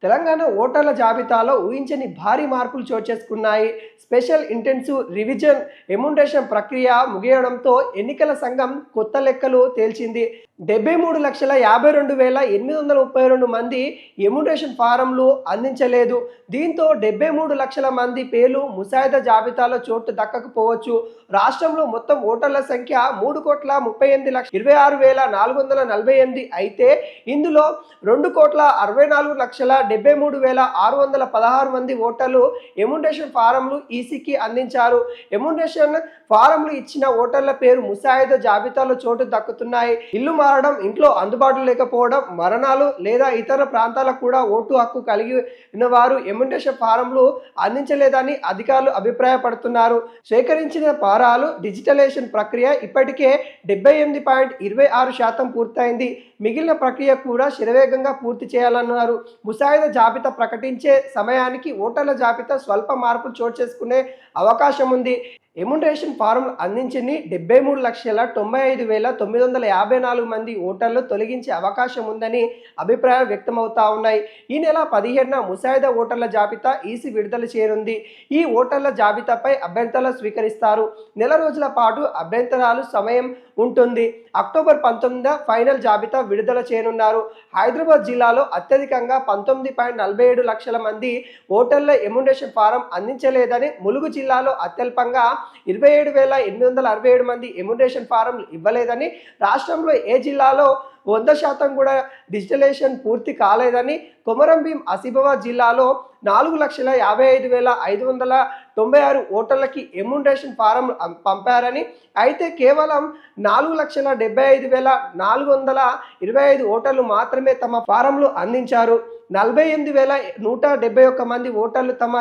తెలంగాణ ఓటర్ల జాబితాలో ఊహించని భారీ మార్పులు చోటు చేసుకున్నాయి. స్పెషల్ ఇంటెన్సివ్ రివిజన్ ఎమ్యుండేషన్ ప్రక్రియ ముగియడంతో ఎన్నికల సంఘం కొత్త లెక్కలు తేల్చింది. 73,52,832 మంది ఎమ్యుండేషన్ ఫారంలు అందించలేదు. దీంతో 73 లక్షల మంది పేర్లు ముసాయిదా జాబితాలో చోటు దక్కకపోవచ్చు. రాష్ట్రంలో మొత్తం ఓటర్ల సంఖ్య 3,35,26,448 అయితే ఇందులో 2,64,73,616 మంది ఓటర్లు ఎమ్యుండేషన్ ఫారంలు ఈసీకి అందించారు. ఎమ్యుండేషన్ ఫారంలు ఇచ్చిన ఓటర్ల పేరు ముసాయిదా జాబితాలో చోటు దక్కుతున్నాయి. ఇల్లు మారడం, ఇంట్లో అందుబాటులో లేకపోవడం, మరణాలు లేదా ఇతర ప్రాంతాలకు కూడా ఓటు హక్కు కలిగిన వారు ఎమ్యుండేషన్ ఫారంలు అందించలేదని అధికారులు అభిప్రాయపడుతున్నారు. సేకరించిన ఫారాలు డిజిటలైజేషన్ ప్రక్రియ ఇప్పటికే 78.26% పూర్తయింది. మిగిలిన ప్రక్రియ కూడా శరవేగంగా పూర్తి చేయాలన్నారు. ముసాయిదా జాబితా ప్రకటించే సమయానికి ఓటర్ల జాబితా స్వల్ప మార్పులు చోటు చేసుకునే అవకాశం ఉంది. ఎమ్యుండేషన్ ఫారం అందించిన 73,95,954 మంది ఓటర్లు తొలగించే అవకాశం ఉందని అభిప్రాయాలు వ్యక్తమవుతా ఉన్నాయి. ఈ నెల 17న ముసాయిదా ఓటర్ల జాబితా ఈసీ విడుదల చేయనుంది. ఈ ఓటర్ల జాబితాపై అభ్యంతరాలు స్వీకరిస్తారు. నెల రోజుల పాటు అభ్యంతరాలు సమయం ఉంటుంది. అక్టోబర్ 19న ఫైనల్ జాబితా విడుదల చేయనున్నారు. హైదరాబాద్ జిల్లాలో అత్యధికంగా 19.47 లక్షల మంది ఓటర్ల ఎమ్యుండేషన్ ఫారం అందించలేదని, ములుగు జిల్లాలో అత్యల్పంగా 27,867 మంది ఎమ్యుండేషన్ ఫారంలు ఇవ్వలేదని, రాష్ట్రంలో ఏ జిల్లాలో 100% కూడా డిజిటలైజేషన్ పూర్తి కాలేదని, కొమరంభీం ఆసిఫాబాద్ జిల్లాలో 4,55,596 ఓటర్లకి ఎమ్యుండేషన్ ఫారం పంపారని, అయితే కేవలం 4,75,425 ఓటర్లు మాత్రమే తమ ఫారంలు అందించారు. 48,171 మంది ఓటర్లు తమ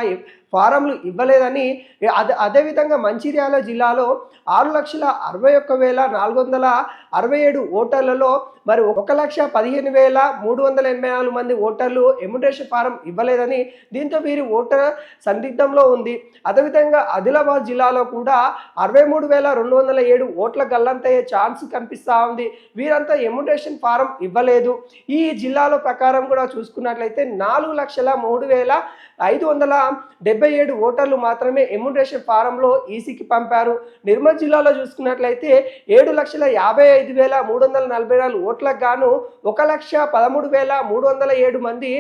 ఫారంలు ఇవ్వలేదని, అదేవిధంగా మంచిర్యాల జిల్లాలో 6,61,467 ఓటర్లలో మరి 1,15,384 మంది ఓటర్లు ఎమ్యుండేషన్ ఫారం ఇవ్వలేదని, దీంతో వీరి ఓటర్ సందిగ్ధంలో ఉంది. అదేవిధంగా ఆదిలాబాద్ జిల్లాలో కూడా 63,207 ఓట్ల గల్లంతయ్యే ఛాన్స్ కనిపిస్తూ ఉంది. వీరంతా ఎమ్యుండేషన్ ఫారం ఇవ్వలేదు. ఈ జిల్లాలో ప్రకారం కూడా చూసుకున్నట్లయితే 4,03,577 ఓటర్లు మాత్రమే ఎమ్యుండేషన్ ఫారంలో ఈసీకి పంపారు. నిర్మల్ జిల్లాలో చూసుకున్నట్లయితే 7,55,344 ఓట్లకు గాను 1,13,307 మంది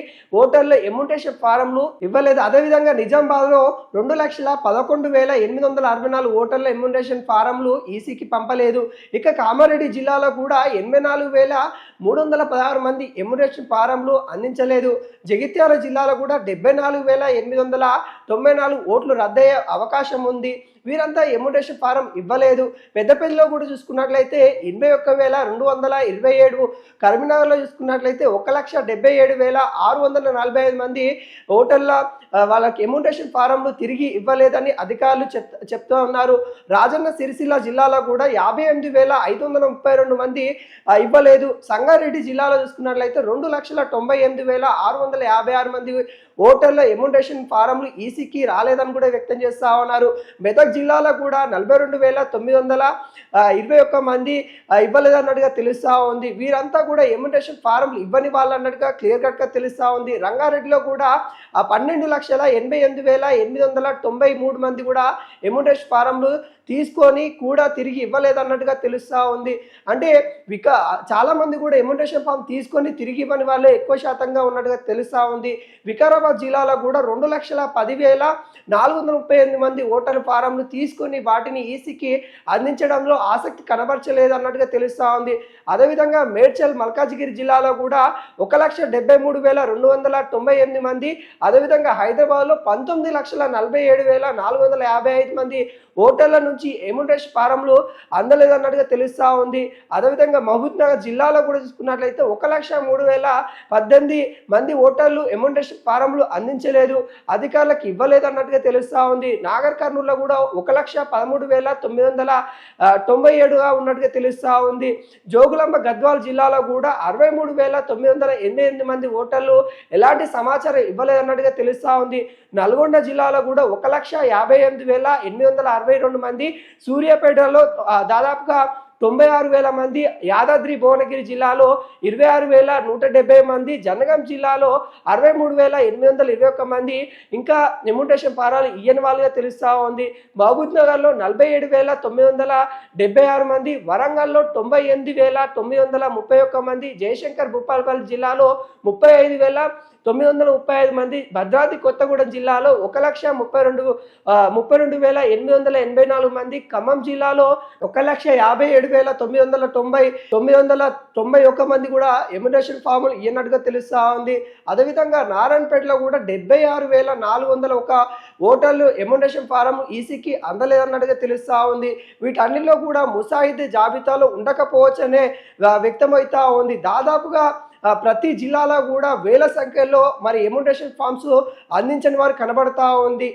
ఓటర్లు ఎమ్యుండేషన్ ఫారంలు ఇవ్వలేదు. అదేవిధంగా నిజామాబాద్లో 2,11,864 ఓటర్ల ఎమ్యుండేషన్ ఫారంలు ఈసీకి పంపలేదు. ఇక కామారెడ్డి జిల్లాలో కూడా 84,316 మంది ఎమ్యుండేషన్ ఫారంలు అందించలేదు. జగిత్యాల జిల్లాలో కూడా 74,894 ఓట్లు రద్దయ్యే అవకాశం ఉంది. వీరంతా ఎమ్యుండేషన్ ఫారం ఇవ్వలేదు. పెద్దపల్లిలో కూడా చూసుకున్నట్లయితే 81,227, కరీంనగర్లో చూసుకున్నట్లయితే 1,77,645 మంది ఓటర్ల వాళ్ళకి ఎమ్యుండేషన్ ఫారంలు తిరిగి ఇవ్వలేదని అధికారులు చెప్తూ ఉన్నారు. రాజన్న సిరిసిల్ల జిల్లాలో కూడా 58,532 మంది ఇవ్వలేదు. సంగారెడ్డి జిల్లాలో చూసుకున్నట్లయితే 2,98,656 మంది ఓటర్ల ఎమ్యుండేషన్ ఫారంలు ఈసీకి రాలేదని కూడా వ్యక్తం చేస్తూ ఉన్నారు. మెదక్ జిల్లాలో కూడా 42,921 మంది ఇవ్వలేదన్నట్టుగా తెలుస్తూ ఉంది. వీరంతా కూడా ఎమ్యుండేషన్ ఫారంలు ఇవ్వని వాళ్ళన్నట్టుగా క్లియర్ కట్గా తెలుస్తూ ఉంది. రంగారెడ్డిలో కూడా 12,88,893 మంది కూడా ఎమ్యుండేషన్ ఫారంలు తీసుకొని కూడా తిరిగి ఇవ్వలేదన్నట్టుగా తెలుస్తూ ఉంది. అంటే చాలా మంది కూడా ఎమ్యుండేషన్ ఫామ్ తీసుకొని తిరిగి ఇవ్వని వాళ్ళే ఎక్కువ శాతంగా ఉన్నట్టుగా తెలుస్తూ ఉంది. వికారాబాద్ జిల్లాలో కూడా 2,10,438 మంది ఓటర్ ఫారంలు తీసుకొని వాటిని ఈసీకి అందించడంలో ఆసక్తి కనబరచలేదు అన్నట్టుగా తెలుస్తూ ఉంది. అదేవిధంగా మేడ్చల్ మల్కాజిగిరి జిల్లాలో కూడా 1,73,298 మంది, అదేవిధంగా హైదరాబాద్లో 19,47,455 మంది ఓటర్ల నుంచి ఎమ్యుండేషన్ ఫారంలు అందలేదన్నట్టుగా తెలుస్తూ ఉంది. అదేవిధంగా మహబూబ్ నగర్ జిల్లాలో కూడా చూసుకున్నట్లయితే 1,03,018 మంది ఓటర్లు ఎమ్యుండేషన్ ఫారంలు అందించలేదు, అధికారులకు ఇవ్వలేదు అన్నట్టుగా తెలుస్తూ ఉంది. నాగర్ కర్నూలులో కూడా 1,13,997గా ఉన్నట్టుగా తెలుస్తూ ఉంది. జోగులాంబ గద్వాల్ జిల్లాలో కూడా 63,988 మంది ఓటర్లు ఎలాంటి సమాచారం ఇవ్వలేదన్నట్టుగా తెలుస్తూ ఉంది. నల్గొండ జిల్లాలో కూడా 1,58,862 మంది, సూర్యాపేటలో దాదాపుగా 96,000 మంది, యాదాద్రి భువనగిరి జిల్లాలో 26,170 మంది, జనగాం జిల్లాలో 63,821 మంది ఇంకా ఎమ్యూటేషన్ ఫారాలు ఇయ్యని వాళ్ళుగా తెలుస్తా ఉంది. మహబూబ్ నగర్లో 47,976 మంది, వరంగల్లో 98,931 మంది, జయశంకర్ భూపాలపల్లి జిల్లాలో 35,935 మంది, భద్రాద్రి కొత్తగూడెం జిల్లాలో 1,32,884 మంది, ఖమ్మం జిల్లాలో 1,57,991 మంది కూడా ఎమ్యూటేషన్ ఫాములు ఇయ్యనట్టుగా తెలుస్తా ఉంది. అదేవిధంగా నారాయణపేటలో కూడా 76,401 ఓటర్లు ఎమ్యూటేషన్ ఫారం ఈసీకి అందలేదన్నట్టుగా తెలుస్తా ఉంది. వీటన్నిటిలో కూడా ముసాయిదా జాబితాలో ఉండకపోవచ్చనే వ్యక్తమవుతా ఉంది. దాదాపుగా ప్రతి జిల్లాలో కూడా వేల సంఖ్యలో మరి ఎమ్యూటేషన్ ఫామ్స్ అందించని వారు కనబడతా ఉంది.